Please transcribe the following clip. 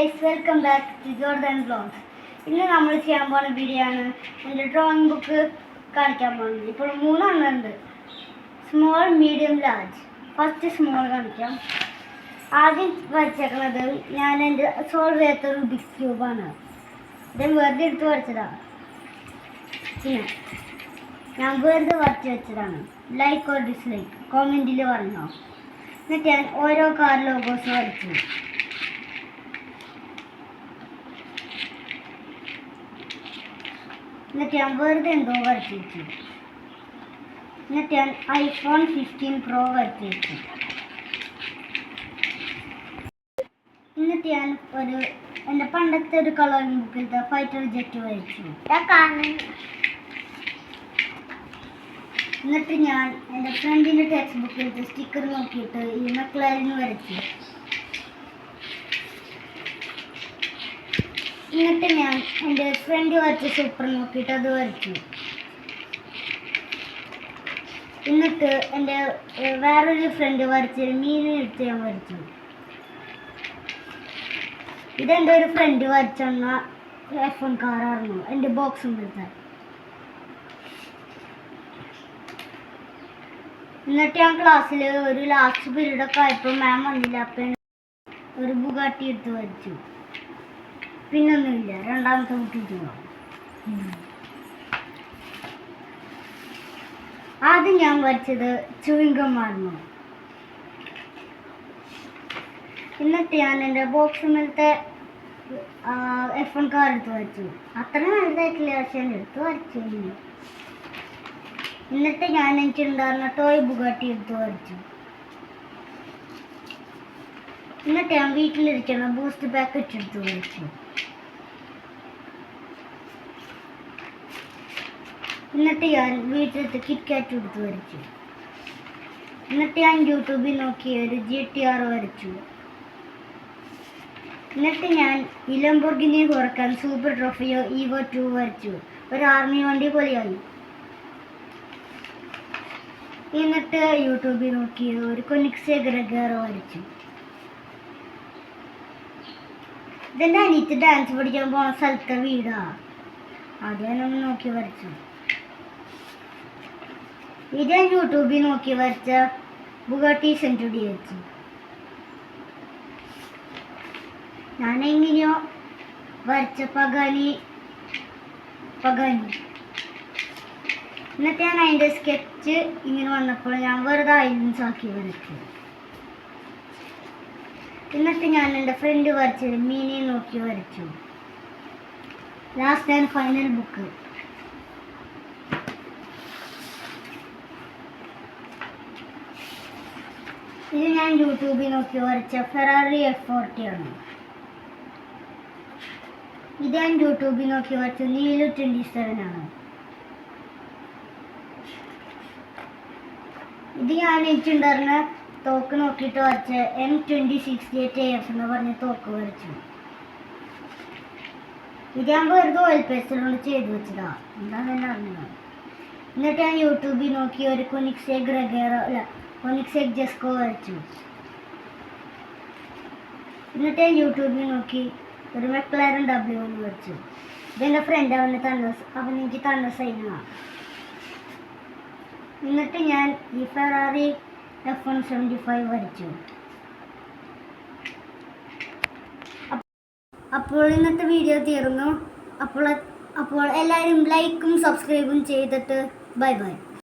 guys, welcome back to Jordan Vlogs. ഇന്ന് നമ്മൾ ചെയ്യാൻ പോകുന്ന വീഡിയോ ആണ് എൻ്റെ ഡ്രോയിങ് ബുക്ക് കാണിക്കാൻ പോകുന്നത്. ഇപ്പോൾ 3 എണ്ണം ഉണ്ട്, small, medium, large. First small കാണിക്കാം. ആദ്യം വരച്ചേക്കുന്നത് ഞാൻ എൻ്റെ സോൾവ് ചെയ്യാത്ത റുബിക്സ് ക്യൂബാണ്. ഇത് വെറുതെ എടുത്ത് വരച്ചതാണ്. പിന്നെ ഞാൻ വെറുതെ വരച്ച് വെച്ചതാണ്. ലൈക്ക് ഓർ ഡിസ്ലൈക്ക് കോമെൻറ്റിൽ പറഞ്ഞോ. എന്നിട്ട് ഞാൻ ഓരോ കാർ ലോഗോസ് വരച്ചു. എന്നിട്ട് ഞാൻ വെറുതെ എന്തോ വരച്ച് വെച്ചു. എന്നിട്ട് ഞാൻ iPhone 15 Pro വരച്ച് വെച്ചു. എന്നിട്ട് ഞാൻ എൻ്റെ പണ്ടത്തെ ഒരു കളറിംഗ് ബുക്കിലത്തെ ഫൈറ്റർ ജെറ്റ് വരച്ചു. എന്നിട്ട് ഞാൻ എൻ്റെ ഫ്രണ്ടിൻ്റെ ടെക്സ്റ്റ് ബുക്കിലത്തെ സ്റ്റിക്കർ നോക്കിയിട്ട് ഈ മക്ലാരിന് വരച്ചു. എന്നിട്ട് ഞാൻ എൻ്റെ ഫ്രണ്ട് വരച്ച സൂപ്പർ നോക്കിയിട്ട് അത് വരച്ചു. എന്നിട്ട് എൻ്റെ വേറൊരു ഫ്രണ്ട് വരച്ച മീനെടുത്ത് ഞാൻ വരച്ചു. ഇതെൻ്റെ ഒരു ഫ്രണ്ട് വരച്ചെന്ന F1 കാറായിരുന്നു എൻ്റെ ബോക്സ് മുമ്പത്തെ. എന്നിട്ട് ഞാൻ ക്ലാസ്സിൽ ഒരു ലാസ്റ്റ് പീരീഡൊക്കെ ആയപ്പോൾ മാം വന്നില്ല. അപ്പം ഒരു ബുഗാട്ടി എടുത്ത് വരച്ചു. പിന്നൊന്നുമില്ല, രണ്ടാമത്തെ കുട്ടിക്ക് പോകാം. ആദ്യം ഞാൻ വരച്ചത് ചുവിങ്കമായിരുന്നു. എന്നിട്ട് ഞാൻ എൻ്റെ ബോക്സ് മേലത്തെ F1 കാർ എടുത്ത് വരച്ചു. അത്ര നല്ലതായിട്ടില്ല, പക്ഷെ എൻ്റെ എടുത്ത് വരച്ചു. എന്നിട്ട് ഞാൻ എനിക്കുണ്ടായിരുന്ന ടോയ് ബുഗാട്ടി എടുത്ത് വരച്ചു. എന്നിട്ട് ഞാൻ വീട്ടിലിരിക്കുന്ന ബൂസ്റ്റ് പാക്കറ്റ് എടുത്ത് വരച്ചു. എന്നിട്ട് ഞാൻ വീട്ടിലത്തെ കിറ്റ്കാറ്റ് എടുത്ത് വരച്ചു. എന്നിട്ട് ഞാൻ യൂട്യൂബിൽ നോക്കി ഒരു GTR വരച്ചു. എന്നിട്ട് ഞാൻ ലംബോർഗിനി കുറക്കാൻ സൂപ്പർ ട്രോഫിയോ EVO 2 വരച്ചു. ഒരു ആർമി വണ്ടി പോലെയായി. എന്നിട്ട് യൂട്യൂബിൽ നോക്കി ഒരു കൊനിക്സെ ഗ്രഗേറോ വരച്ചു. ഇതെൻ്റെ അനിയത്തി ഡാൻസ് പഠിക്കാൻ പോണ സ്ഥലത്തെ വീടാ. അത് ഞാനൊന്ന് നോക്കി വരച്ചു. ഇത് ഞാൻ യൂട്യൂബിൽ നോക്കി വരച്ച ബുഗാട്ടി സെഞ്ചുറി വെച്ചു. ഞാനെങ്ങനെയോ വരച്ച പഗാനി. എന്നിട്ട് ഞാൻ അതിൻ്റെ സ്കെച്ച് ഇങ്ങനെ വന്നപ്പോൾ ഞാൻ വെറുതെ ഐലൻസ് ആക്കി വരച്ചു. എന്നിട്ട് ഞാൻ എൻ്റെ ഫ്രണ്ട് വരച്ചത് മീനെ നോക്കി വരച്ചു. Last and final book. ഇത് ഞാൻ യൂട്യൂബിൽ നോക്കി വരച്ച ഫെറാറി F40 ആണ്. ഇത് ഞാൻ യൂട്യൂബിൽ നോക്കി വരച്ച നീലു 27 ആണ്. ഇത് ഞാൻ എനിക്കുണ്ടായിരുന്ന തോക്ക് നോക്കിയിട്ട് വരച്ച M2068AF എന്ന് പറഞ്ഞ തോക്ക് വരച്ചു. ഇത് ഞാൻ വെറുതെ ഓയിൽ പേസ്റ്ററുകൊണ്ട് ചെയ്തു വെച്ചതാ, എന്താണെന്ന് അറിഞ്ഞത്. എന്നിട്ട് ഞാൻ യൂട്യൂബിൽ നോക്കി ഒരു കൊനിക്സെ ഗ്രഗേറോ കൊനിക്സെ ജെസ്കോ വരച്ചു. എന്നിട്ട് ഞാൻ യൂട്യൂബിൽ നോക്കി ഒരു മെക്ലാരൻ W വരച്ചു. ഇതെൻ്റെ ഫ്രണ്ട് അവൻ എനിക്ക് തന്ന സൈനാണ്. എന്നിട്ട് ഞാൻ ഈ ഫെറാറി F175 വരച്ചു. അപ്പോൾ ഇന്നത്തെ വീഡിയോ തീർന്നു. അപ്പോൾ എല്ലാവരും ലൈക്കും സബ്സ്ക്രൈബും ചെയ്തിട്ട് ബൈ.